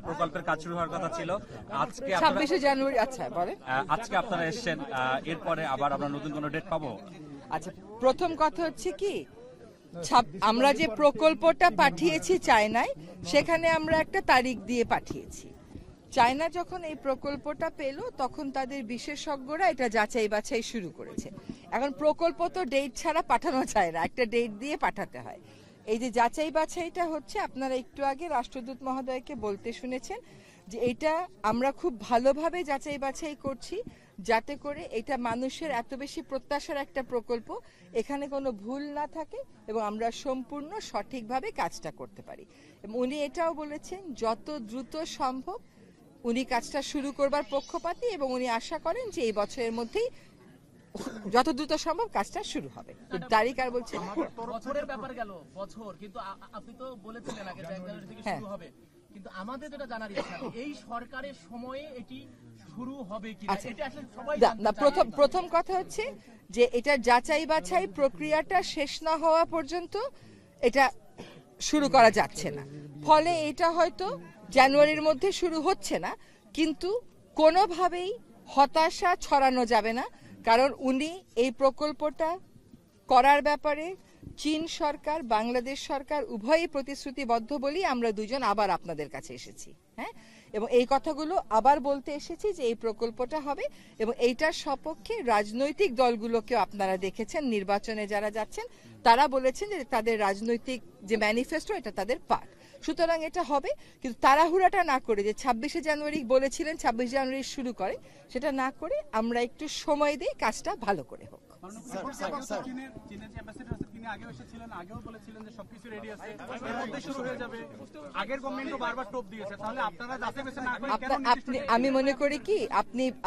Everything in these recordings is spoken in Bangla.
প্রকল্পের কাজ শুরু হওয়ার কথা ছিল আজকে 26শে জানুয়ারি। আচ্ছা বলেন। আজকে আপনারা এসেছেন, এরপরে আবার আমরা নতুন কোনো ডেট পাবো? আচ্ছা, প্রথম কথা হচ্ছে কি, আমরা যে প্রকল্পটা পাঠিয়েছি চায়নায়, সেখানে আমরা একটা তারিখ দিয়ে পাঠিয়েছি। চায়না যখন এই প্রকল্পটা পেল তখন তাদের বিশেষজ্ঞরা এটা যাচাই বাছাই শুরু করেছে। এখন প্রকল্প তো ডেট ছাড়া পাঠানো যায় না, একটা ডেট দিয়ে পাঠাতে হয়। এই যে যাচাই বাছাইটা হচ্ছে, আপনারা একটু আগে রাষ্ট্রদূত মহোদয়কে বলতে শুনেছেন যে এটা আমরা খুব ভালোভাবে যাচাই বাছাই করছি, যাতে করে এটা মানুষের এত বেশি প্রত্যাশার একটা প্রকল্প, এখানে কোনো ভুল না থাকে এবং আমরা সম্পূর্ণ সঠিকভাবে কাজটা করতে পারি। এবং উনি এটাও বলেছেন যত দ্রুত সম্ভব উনি কাজটা শুরু করবার পক্ষপাতী এবং উনি আশা করেন যে এই বছরের মধ্যেই যত দ্রুত সম্ভব কাজটা শুরু হবে। তারিখ আর বলছেন বছরের ব্যাপার গেল বছর, কিন্তু আপনি তো বলেছিলেন আগে যে 1 জানুয়ারি থেকে শুরু হবে, কিন্তু আমাদের যেটা জানার ইচ্ছা এই সরকারের সময়ে এটি শুরু হবে কি না, এটা আসলে সবাই না। প্রথম কথা হচ্ছে যে এটা যাচাই বাছাই প্রক্রিয়াটা শেষ না হওয়া পর্যন্ত এটা শুরু করা যাচ্ছে না। ফলে এটা হয়তো জানুয়ারির মধ্যে শুরু হচ্ছে না, কিন্তু কোনোভাবেই হতাশা ছড়ানো যাবে না, কারণ উনি এই প্রকল্পটা করার ব্যাপারে চীন সরকার, বাংলাদেশ সরকার উভয়ই প্রতিশ্রুতিবদ্ধ বলেই আমরা দুজন আবার আপনাদের কাছে এসেছি। হ্যাঁ, এবং এই কথাগুলো আবার বলতে এসেছি যে এই প্রকল্পটা হবে এবং এইটার সপক্ষে রাজনৈতিক দলগুলোকেও আপনারা দেখেছেন, নির্বাচনে যারা যাচ্ছেন তারা বলেছেন যে তাদের রাজনৈতিক যে ম্যানিফেস্টো এটা তাদের পার্ট। সুতরাং এটা হবে, কিন্তু তাড়াহুড়াটা না করে যে 26শে জানুয়ারি বলেছিলেন 26 জানুয়ারি শুরু করে, সেটা না করে আমরা একটু সময় দিই, কাজটা ভালো করে হোক। আমি মনে করি কি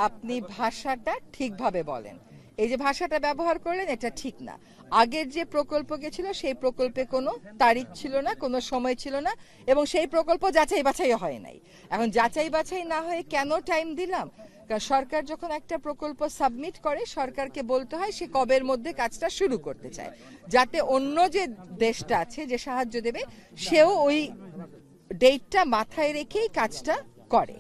আপনি ভাষাটা ঠিকভাবে বলেন। এই যে ভাষাটা ব্যবহার করলেন এটা ঠিক না। আগের যে প্রকল্প গেছিল সেই প্রকল্পে কোনো তারিখ ছিল না, কোনো সময় ছিল না, এবং সেই প্রকল্প যাচাই বাছাই হয় নাই। এখন যাচাই বাছাই না হয়ে কেন টাইম দিলাম? কারণ সরকার যখন একটা প্রকল্প সাবমিট করে সরকারকে বলতে হয় সে কবের মধ্যে কাজটা শুরু করতে চায়, যাতে অন্য যে দেশটা আছে যে সাহায্য দেবে সেও ওই ডেটটা মাথায় রেখেই কাজটা করে।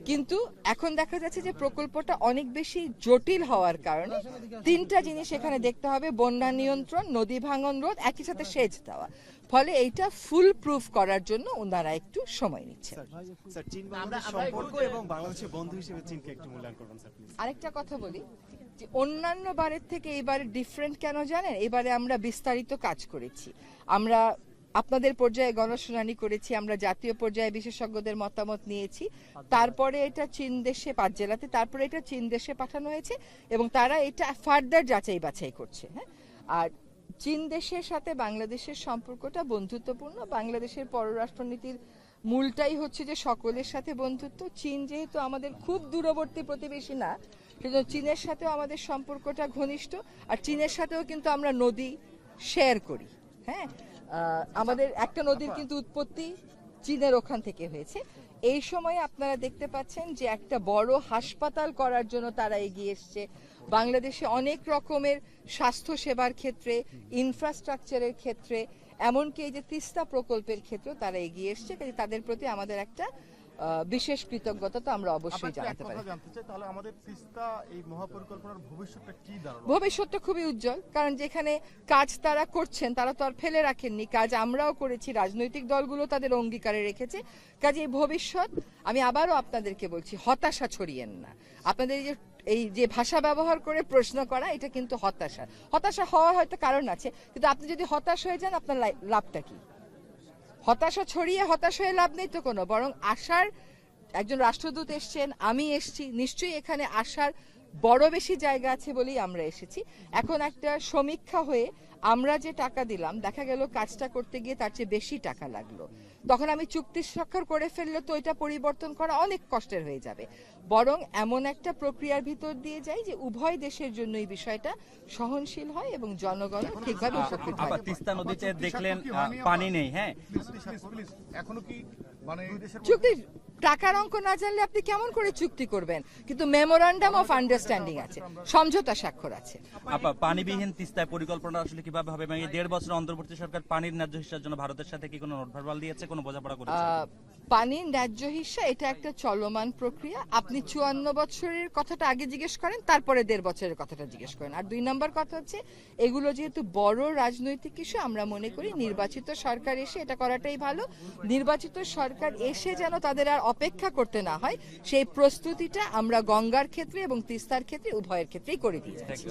কিন্তু এখন দেখা যাচ্ছে যে প্রকল্পটা অনেক বেশি জটিল হওয়ার কারণে 3টা জিনিস এখানে দেখতে হবে: বন্যা নিয়ন্ত্রণ, নদী ভাঙন রোধ, একই সাথে সেচ দেওয়া। ফলে এইটা ফুল প্রুফ করার জন্য ওনারা একটু সময় নিচ্ছেন। আরেকটা কথা বলি যে অন্যান্য বারের থেকে এবারে ডিফারেন্ট কেন জানেন? এবারে আমরা বিস্তারিত কাজ করেছি। আমরা আপনাদের পর্যায়ে গণশুনানি করেছি, আমরা জাতীয় পর্যায়ে বিশেষজ্ঞদের মতামত নিয়েছি, তারপরে এটা চীন দেশে 5 জেলাতে, তারপরে এটা চীন দেশে পাঠানো হয়েছে এবং তারা এটা ফার্দার যাচাই বাছাই করছে। হ্যাঁ, আর চীন দেশের সাথে বাংলাদেশের সম্পর্কটা বন্ধুত্বপূর্ণ। বাংলাদেশের পররাষ্ট্রনীতির মূলটাই হচ্ছে যে সকলের সাথে বন্ধুত্ব। চীন যেহেতু আমাদের খুব দূরবর্তী প্রতিবেশী না, সেজন্য চীনের সাথেও আমাদের সম্পর্কটা ঘনিষ্ঠ। আর চীনের সাথেও কিন্তু আমরা নদী শেয়ার করি। হ্যাঁ, আমাদের একটা নদীর কিন্তু উৎপত্তি চীনের ওখান থেকে হয়েছে। এই সময় আপনারা দেখতে পাচ্ছেন যে একটা বড় হাসপাতাল করার জন্য তারা এগিয়ে এসছে। বাংলাদেশে অনেক রকমের স্বাস্থ্য সেবার ক্ষেত্রে, ইনফ্রাস্ট্রাকচারের ক্ষেত্রে, এমনকি এই যে তিস্তা প্রকল্পের ক্ষেত্রেও তারা এগিয়ে এসছে। কাজে তাদের প্রতি আমাদের একটা বিশেষ কৃতজ্ঞতা তো আমরা অবশ্যই জানাতে পারি। ভবিষ্যৎটা খুবই উজ্জ্বল, কারণ যেখানে কাজ তারা করছেন তারা তো আর ফেলে রাখেননি, কাজ আমরাও করেছি, রাজনৈতিক দলগুলো তাদের অঙ্গীকারে রেখেছে। কাজে এই ভবিষ্যৎ, আমি আবারও আপনাদেরকে বলছি, হতাশা ছড়িয়েন না। আপনাদের এই যে ভাষা ব্যবহার করে প্রশ্ন করা, এটা কিন্তু হতাশা হওয়ার হয়তো কারণ আছে, কিন্তু আপনি যদি হতাশ হয়ে যান আপনার লাভটা কি? হতাশা ছড়িয়ে হতাশ হয়ে লাভ নেই তো কোনো, বরং আশার, একজন রাষ্ট্রদূত এসছেন, আমি এসছি, নিশ্চয়ই এখানে আশার বড় বেশি জায়গা আছে বলেই আমরা এসেছি। এখন একটা সমীক্ষা হয়ে আমরা যে টাকা দিলাম, দেখা গেল কাজটা করতে গিয়ে তার চেয়ে বেশি টাকা লাগলো, তখন আমি চুক্তি স্বাক্ষর করে ফেললে তো এটা পরিবর্তন করা অনেক কষ্টের হয়ে যাবে। বরং এমন একটা প্রক্রিয়ার ভিতর দিয়ে যাই যে উভয় দেশের জন্য এই বিষয়টা সহনশীল হয় এবং জনগণ ঠিকভাবে উপকৃত হয়। তিস্তা নদীতে দেখলেন পানি নেই। হ্যাঁ, এখনো কি চুক্তি টাকার অঙ্ক না জানলে আপনি কেমন করে চুক্তি করবেন? কিন্তু মেমোরান্ডাম অফ আন্ডারস্ট্যান্ডিং আছে, সমঝোতা স্বাক্ষর আছে। পানিবিহীন তিস্তায় পরিকল্পনা আসলে কিভাবে হবে? মানে 1.5 বছর অন্তর্বর্তী সরকার পানির ন্যায্য হিস্যার জন্য ভারতের সাথে কি কোনো নোট ভার্বাল দিয়েছে, কোনো বোঝাপড়া করেছে? পানির ন্যায্য হিস্যা এটা একটা চলমান প্রক্রিয়া। আপনি 54 বছরের কথাটা আগে জিজ্ঞেস করেন, তারপরে 1.5 বছরের কথাটা জিজ্ঞেস করেন। আর 2 নম্বর কথা হচ্ছে, এগুলো যেহেতু বড় রাজনৈতিক ইস্যু, আমরা মনে করি নির্বাচিত সরকার এসে এটা করাটাই ভালো। নির্বাচিত সরকার এসে যেন তাদের আর অপেক্ষা করতে না হয়, সেই প্রস্তুতিটা আমরা গঙ্গার ক্ষেত্রে এবং তিস্তার ক্ষেত্রে উভয়ের ক্ষেত্রেই করে দিয়েছি।